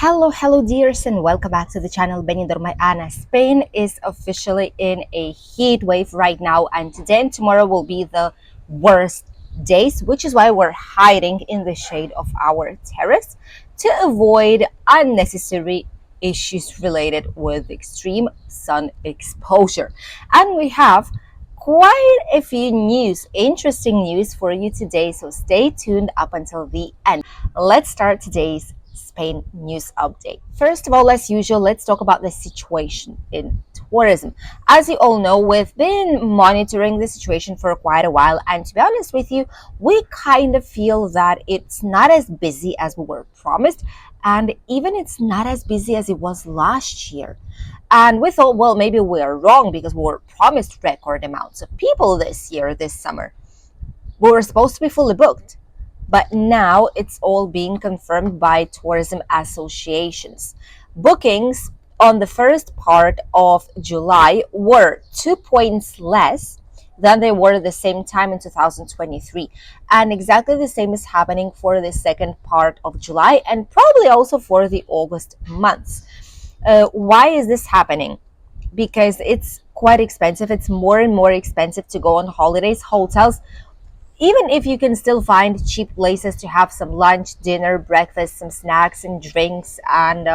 Hello, dears, and welcome back to the channel Benidorm Ana. Spain is officially in a heat wave right now, and today and tomorrow will be the worst days, which is why we're hiding in the shade of our terrace to avoid unnecessary issues related with extreme sun exposure. And we have quite a few interesting news for you today, so stay tuned up until the end. Let's start today's Spain news update. First of all, as usual, let's talk about the situation in tourism. As you all know, we've been monitoring the situation for quite a while, and to be honest with you, we kind of feel that it's not as busy as we were promised, and even it's not as busy as it was last year. And we thought, well, maybe we are wrong because we were promised record amounts of people this year, this summer. We were supposed to be fully booked. But now it's all being confirmed by tourism associations. Bookings on the first part of July were 2 points less than they were at the same time in 2023. And exactly the same is happening for the second part of July and probably also for the August months. Why is this happening? Because it's quite expensive. It's more and more expensive to go on holidays. Hotels, even if you can still find cheap places to have some lunch, dinner, breakfast, some snacks and drinks, and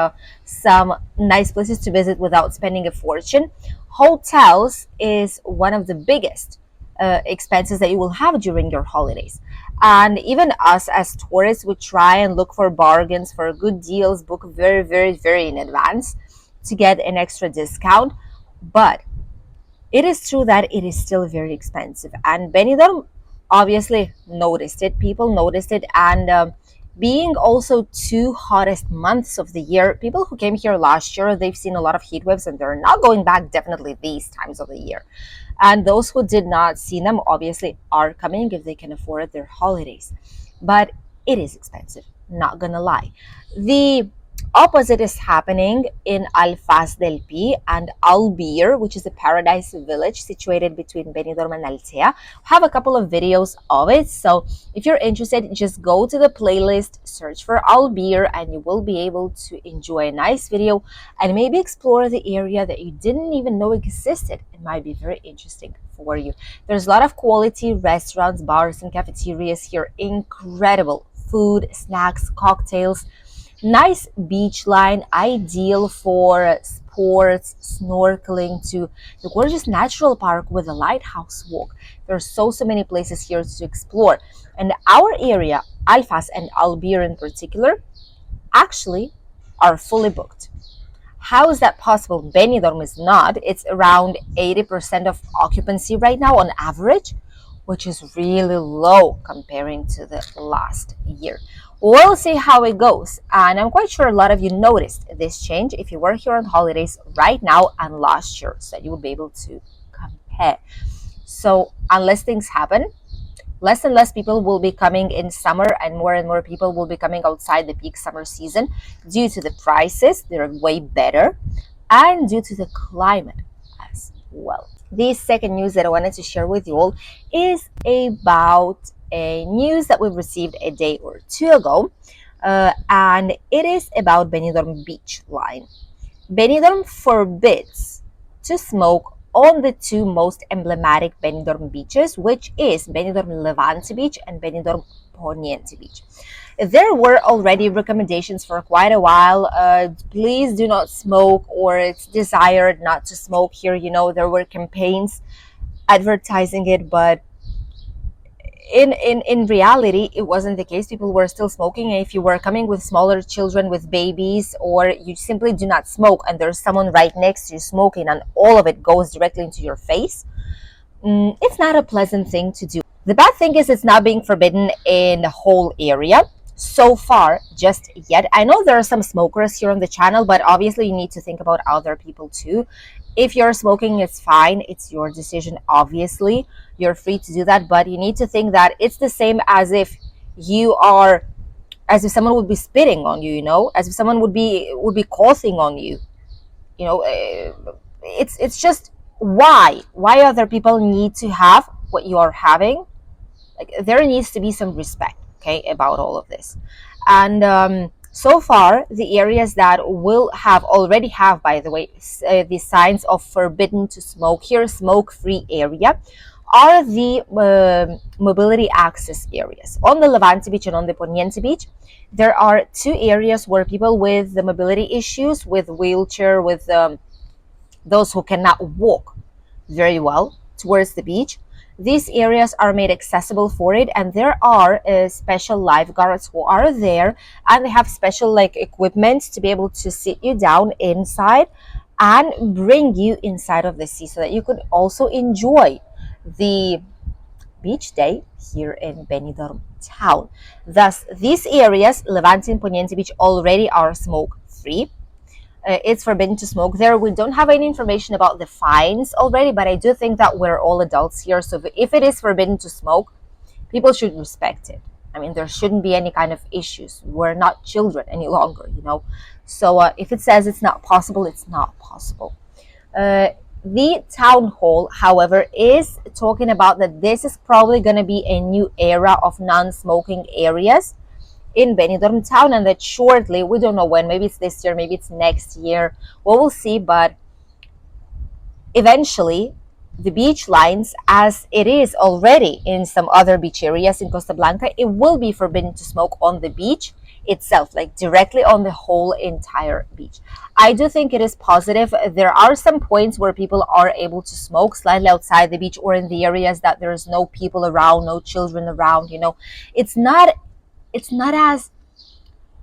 some nice places to visit without spending a fortune, hotels is one of the biggest expenses that you will have during your holidays. And even us as tourists, we try and look for bargains, for good deals, book very in advance to get an extra discount. But it is true that it is still very expensive. And Benidorm obviously noticed it. People noticed it. And being also two hottest months of the year, people who came here last year, they've seen a lot of heat waves and they're not going back definitely these times of the year. And those who did not see them obviously are coming if they can afford their holidays. But it is expensive, not gonna lie. The opposite is happening in Alfaz del Pi and Albir, which is a paradise village situated between Benidorm and Altea. I have a couple of videos of it, so if you're interested, just go to the playlist, search for Albir, and you will be able to enjoy a nice video and maybe explore the area that you didn't even know existed. It might be very interesting for you. There's a lot of quality restaurants, bars, and cafeterias here. Incredible food, snacks, cocktails. Nice beach line, ideal for sports, snorkeling, to the gorgeous natural park with a lighthouse walk. There are so many places here to explore. And our area, Alfas and Albir in particular, actually are fully booked. How is that possible? Benidorm is not. It's around 80% of occupancy right now on average, which is really low comparing to the last year. We'll see how it goes. And I'm quite sure a lot of you noticed this change if you were here on holidays right now and last year, so you will be able to compare. So unless things happen, less and less people will be coming in summer and more people will be coming outside the peak summer season due to the prices. They're way better, and due to the climate as well. The second news that I wanted to share with you all is about a news that we received a day or two ago, and it is about Benidorm Beach Line. Benidorm forbids to smoke on the two most emblematic Benidorm beaches, which is Benidorm Levante Beach and Benidorm Poniente Beach. There were already recommendations for quite a while. Please do not smoke, or it's desired not to smoke here. You know, there were campaigns advertising it, but in reality, it wasn't the case. People were still smoking. And if you were coming with smaller children, with babies, or you simply do not smoke and there's someone right next to you smoking and all of it goes directly into your face, it's not a pleasant thing to do. The bad thing is it's not being forbidden in the whole area so far, just yet. I know there are some smokers here on the channel, but obviously you need to think about other people too. If you're smoking, it's fine. It's your decision, obviously. You're free to do that, but you need to think that it's the same as if as if someone would be spitting on you, you know, as if someone would be coughing on you. You know, it's just why other people need to have what you are having. Like, there needs to be some respect, okay, about all of this. And So far, the areas that will have already have, by the way, the signs of forbidden to smoke here, smoke-free area, are the mobility access areas. On the Levante beach and on the Poniente beach, there are two areas where people with the mobility issues, with wheelchair, with those who cannot walk very well towards the beach, these areas are made accessible for it, and there are special lifeguards who are there, and they have special like equipment to be able to sit you down inside and bring you inside of the sea so that you could also enjoy the beach day here in Benidorm town. Thus, these areas, Levante and Poniente Beach, already are smoke free. It's forbidden to smoke there. We don't have any information about the fines already, but I do think that we're all adults here. So if it is forbidden to smoke, people should respect it. I mean, there shouldn't be any kind of issues. We're not children any longer, you know. So if it says it's not possible, it's not possible. The town hall, however, is talking about that this is probably going to be a new era of non-smoking areas in Benidorm town, and that shortly, we don't know when, maybe it's this year, maybe it's next year, we will see, but eventually the beach lines, as it is already in some other beach areas in Costa Blanca, it will be forbidden to smoke on the beach itself, like directly on the whole entire beach. I do think it is positive. There are some points where people are able to smoke slightly outside the beach or in the areas that there's no people around, no children around, you know. It's not as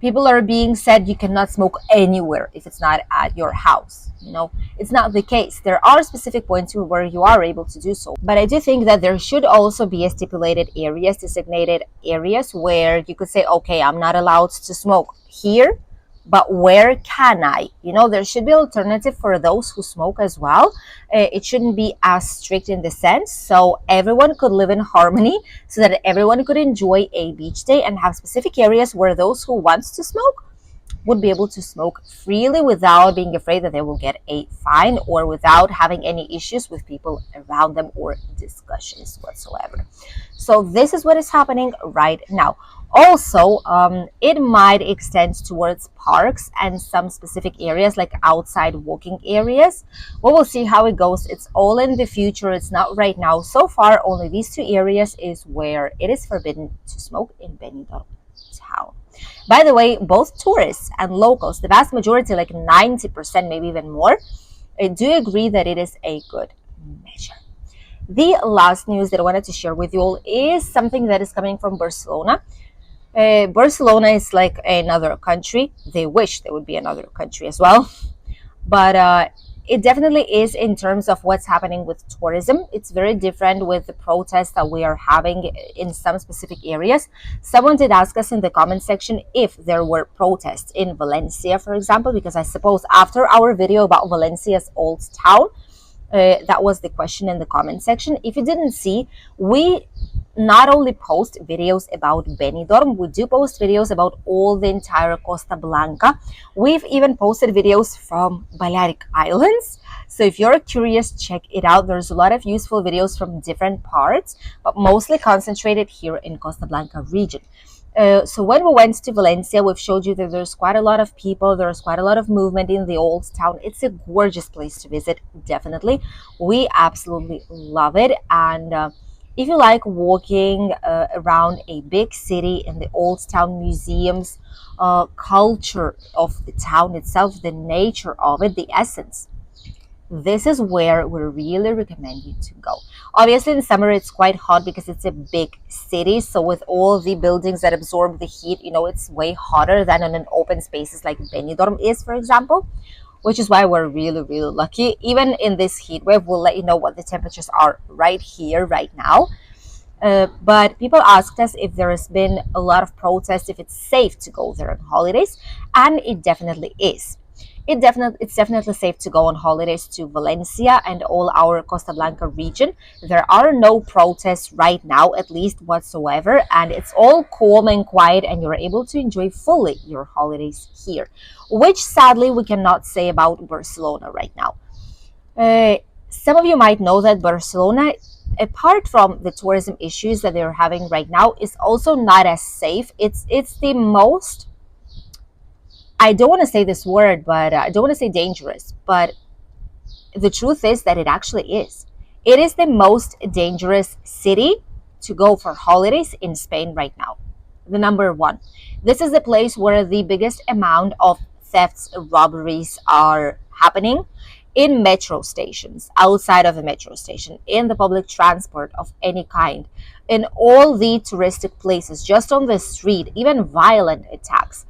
people are being said you cannot smoke anywhere if it's not at your house, you know. It's not the case. There are specific points where you are able to do so, but I do think that there should also be a stipulated areas, designated areas, where you could say, okay, I'm not allowed to smoke here, but where can I? You know, there should be alternative for those who smoke as well. It shouldn't be as strict in the sense, so everyone could live in harmony, so that everyone could enjoy a beach day and have specific areas where those who wants to smoke would be able to smoke freely without being afraid that they will get a fine, or without having any issues with people around them or discussions whatsoever. So this is what is happening right now. Also, it might extend towards parks and some specific areas like outside walking areas. We will see how it goes. It's all in the future. It's not right now. So far, only these two areas is where it is forbidden to smoke in Benidorm town. By the way, both tourists and locals, the vast majority, like 90%, maybe even more, do agree that it is a good measure. The last news that I wanted to share with you all is something that is coming from Barcelona. Barcelona is like another country. They wish there would be another country as well. But it definitely is in terms of what's happening with tourism. It's very different with the protests that we are having in some specific areas. Someone did ask us in the comment section if there were protests in Valencia, for example, because I suppose after our video about Valencia's old town, that was the question in the comment section. If you didn't see, we not only post videos about Benidorm, we do post videos about all the entire Costa Blanca. We've even posted videos from Balearic Islands. So if you're curious, check it out. There's a lot of useful videos from different parts, but mostly concentrated here in Costa Blanca region. So when we went to Valencia, we've showed you that there's quite a lot of people, there's quite a lot of movement in the old town. It's a gorgeous place to visit, definitely. We absolutely love it. And if you like walking around a big city in the old town, museums, culture of the town itself, the nature of it, the essence, this is where we really recommend you to go. Obviously, in summer, it's quite hot because it's a big city. So with all the buildings that absorb the heat, you know, it's way hotter than on an open spaces like Benidorm is, for example, which is why we're really, really lucky. Even in this heat wave, we'll let you know what the temperatures are right here, right now. But people asked us if there has been a lot of protests, if it's safe to go there on holidays, and it definitely is. It's definitely safe to go on holidays to Valencia and all our Costa Blanca region. There are no protests right now, at least whatsoever, and it's all calm and quiet, and you're able to enjoy fully your holidays here, which sadly we cannot say about Barcelona right now. Some of you might know that Barcelona, apart from the tourism issues that they're having right now, is also not as safe. It's the most I don't want to say this word, but I don't want to say dangerous, but the truth is that it actually is. It is the most dangerous city to go for holidays in Spain right now. The number one. This is the place where the biggest amount of thefts, robberies are happening in metro stations, outside of a metro station, in the public transport of any kind, in all the touristic places, just on the street, even violent attacks.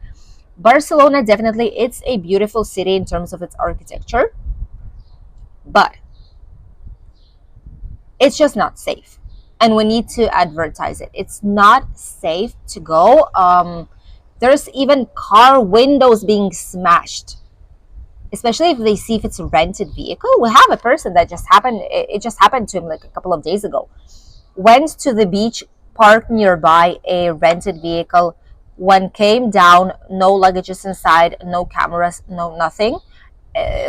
Barcelona, definitely, it's a beautiful city in terms of its architecture, but it's just not safe. And we need to advertise it. It's not safe to go. There's even car windows being smashed, especially if they see if it's a rented vehicle. We have a person that just happened, it just happened to him like a couple of days ago. Went to the beach, parked nearby a rented vehicle. When came down, no luggages inside, no cameras, no nothing.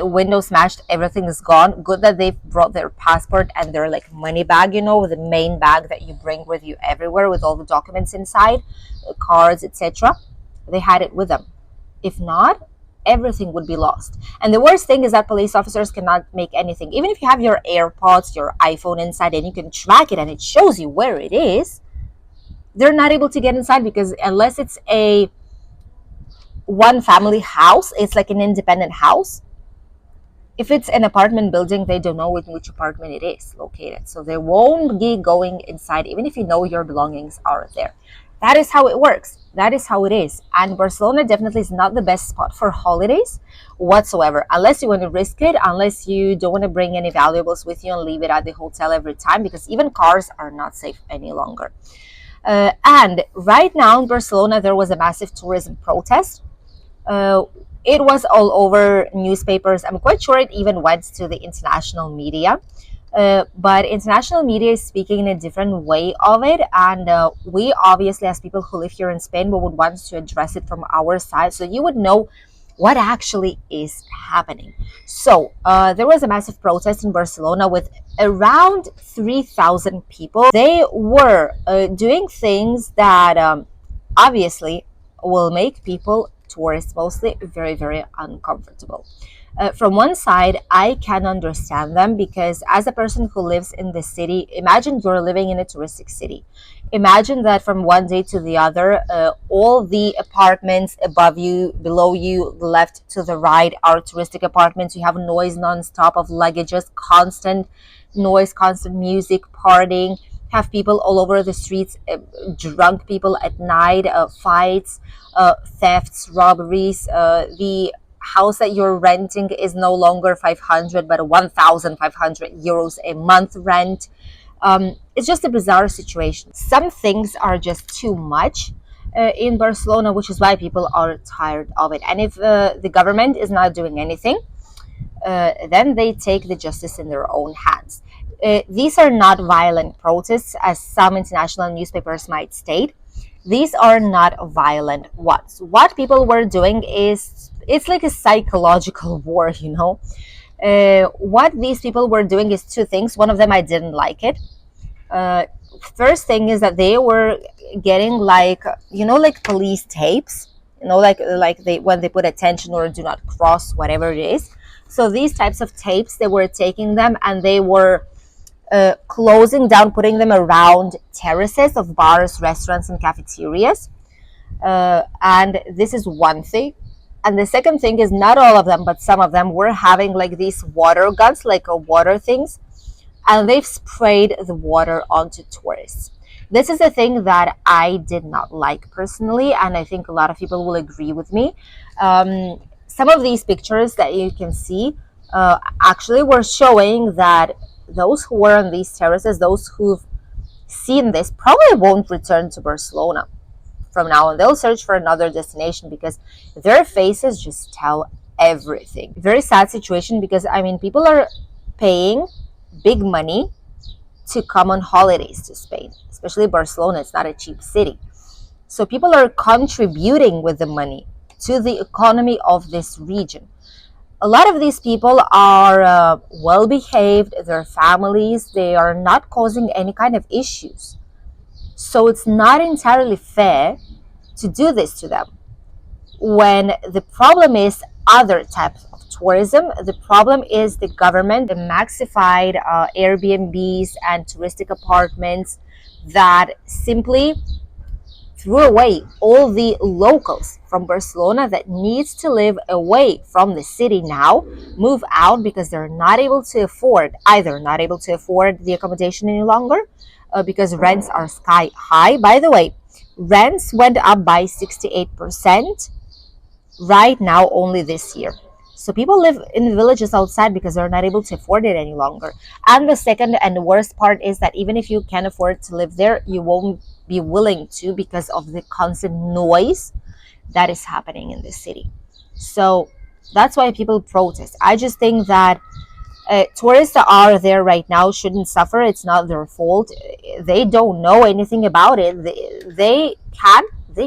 Window smashed, everything is gone. Good that they brought their passport and their like money bag, the main bag that you bring with you everywhere with all the documents inside, cards, etc. They had it with them. If not, everything would be lost. And the worst thing is that police officers cannot make anything. Even if you have your AirPods, your iPhone inside, and you can track it and it shows you where it is, they're not able to get inside, because unless it's a one family house, it's like an independent house. If it's an apartment building, they don't know in which apartment it is located. So they won't be going inside, even if you know your belongings are there. That is how it works. That is how it is. And Barcelona definitely is not the best spot for holidays whatsoever, unless you want to risk it, unless you don't want to bring any valuables with you and leave it at the hotel every time, because even cars are not safe any longer. And right now in Barcelona, there was a massive tourism protest. Uh, it was all over newspapers. I'm quite sure it even went to the international media. But international media is speaking in a different way of it. And we obviously, as people who live here in Spain, we would want to address it from our side so you would know what actually is happening. So there was a massive protest in Barcelona with around 3,000 people. They were doing things that obviously will make people, tourists mostly, very, very uncomfortable. From one side, I can understand them, because as a person who lives in the city, imagine you're living in a touristic city. Imagine that from one day to the other, all the apartments above you, below you, the left to the right are touristic apartments. You have noise nonstop of luggages, constant noise, constant music, partying. Have people all over the streets, drunk people at night, fights, thefts, robberies. The house that you're renting is no longer 500 but 1,500 euros a month rent. It's just a bizarre situation. Some things are just too much in Barcelona, which is why people are tired of it. And if the government is not doing anything, then they take the justice in their own hands. These are not violent protests, as some international newspapers might state. These are not violent ones. What people were doing is, it's like a psychological war. What these people were doing is two things. One of them, I didn't like it. Uh, First thing is that they were getting like police tapes, like they, when they put attention or do not cross, whatever it is. So these types of tapes, they were taking them and they were closing down, putting them around terraces of bars, restaurants, and cafeterias. And this is one thing. And the second thing is, not all of them, but some of them were having like these water guns, like water things, and they've sprayed the water onto tourists. This is a thing that I did not like personally, and I think a lot of people will agree with me. Some of these pictures that you can see actually were showing that those who were on these terraces, those who've seen this, probably won't return to Barcelona from now on. They'll search for another destination, because their faces just tell everything. Very sad situation, because I mean, people are paying big money to come on holidays to Spain, especially Barcelona. It's not a cheap city. So people are contributing with the money to the economy of this region. A lot of these people are well behaved, their families, they are not causing any kind of issues. So it's not entirely fair to do this to them. when the problem is other types of tourism. The problem is the government, the maxified Airbnbs and touristic apartments that simply threw away all the locals from Barcelona that needs to live away from the city now, move out because they're not able to afford, either not able to afford the accommodation any longer, because rents are sky high. By the way, rents went up by 68% right now only this year. So people live in villages outside because they're not able to afford it any longer. And the second and the worst part is that even if you can afford to live there, you won't be willing to because of the constant noise that is happening in the city. So that's why people protest. I just think that tourists that are there right now shouldn't suffer. It's not their fault. They don't know anything about it. They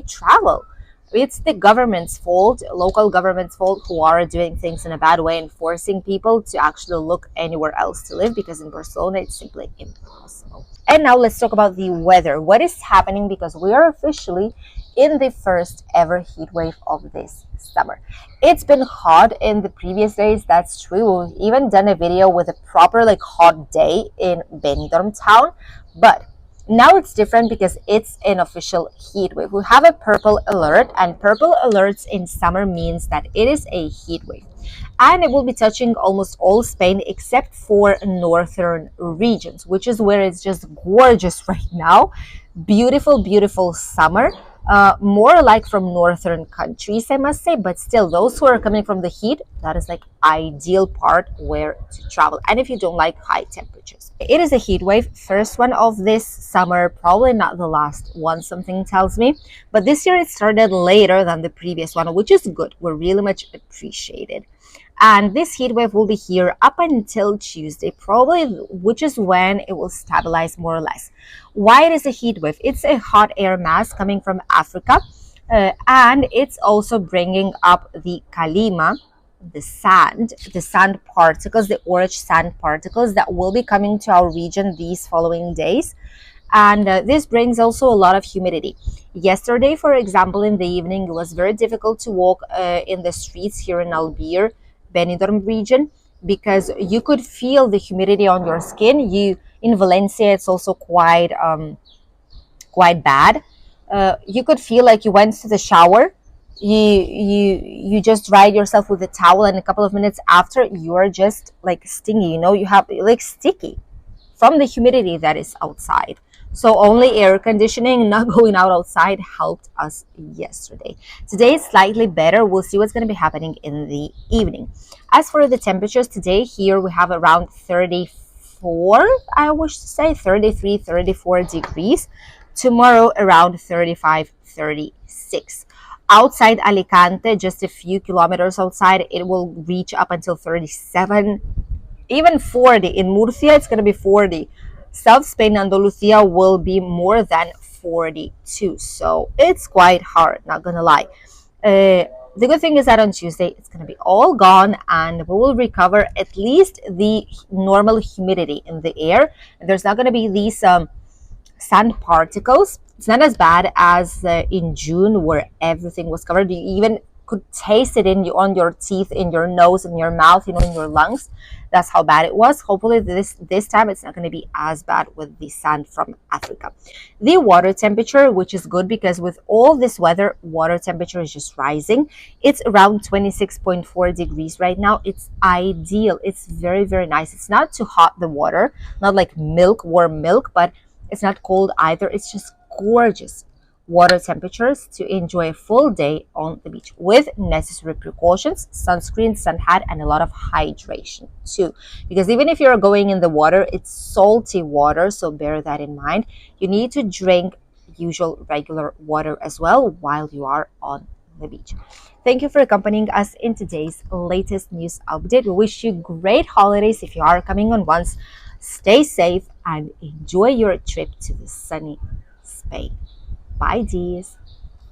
travel. It's the government's fault, local government's fault, who are doing things in a bad way and forcing people to actually look anywhere else to live, because in Barcelona it's simply impossible. And now let's talk about the weather. What is happening, because we are officially in the first ever heat wave of this summer. It's been hot in the previous days, that's true. We've even done a video with a proper hot day in Benidorm town, but now it's different because it's an official heat wave. We have a purple alert, and purple alerts in summer means that it is a heat wave. And it will be touching almost all Spain except for northern regions, which is where it's just gorgeous right now. Beautiful, beautiful summer. More like from northern countries, I must say, but still, those who are coming from the heat, that is ideal part where to travel. And if you don't like high temperatures, it is a heat wave, first one of this summer, probably not the last one, something tells me. But this year it started later than the previous one, which is good. We're really much appreciated. And this heat wave will be here up until Tuesday, probably, which is when it will stabilize more or less. Why it is a heat wave? It's a hot air mass coming from Africa, and it's also bringing up the kalima, the sand particles, the orange sand particles that will be coming to our region these following days. And this brings also a lot of humidity. Yesterday, for example, in the evening, it was very difficult to walk in the streets here in Albir, Benidorm region, because you could feel the humidity on your skin. You in Valencia, it's also quite bad. You could feel like you went to the shower. You just dried yourself with a towel, and a couple of minutes after, you're just stingy. You have sticky from the humidity that is outside. So only air conditioning, not going out outside, helped us yesterday. Today is slightly better. We'll see what's going to be happening in the evening. As for the temperatures today, here we have around 34, I wish to say 33, 34 degrees. Tomorrow around 35, 36. Outside Alicante, just a few kilometers outside, it will reach up until 37, even 40. In Murcia, it's going to be 40. South Spain, Andalusia will be more than 42. So it's quite hard, not going to lie. The good thing is that on Tuesday, it's going to be all gone, and we will recover at least the normal humidity in the air. There's not going to be these sand particles. It's not as bad as in June, where everything was covered. You even could taste it on your teeth, in your nose, in your mouth, in your lungs. That's how bad it was. Hopefully this time it's not going to be as bad with the sand from Africa. The water temperature, which is good because with all this weather, water temperature is just rising. It's around 26.4 degrees right now. It's ideal. It's very, very nice. It's not too hot, the water, not like milk, warm milk, but it's not cold either. It's just gorgeous water temperatures to enjoy a full day on the beach with necessary precautions, sunscreen, sun hat, and a lot of hydration too. Because even if you're going in the water, it's salty water, so bear that in mind. You need to drink usual regular water as well while you are on the beach. Thank you for accompanying us in today's latest news update. We wish you great holidays if you are coming on once. Stay safe and enjoy your trip to the sunny Spain. Bye, dears.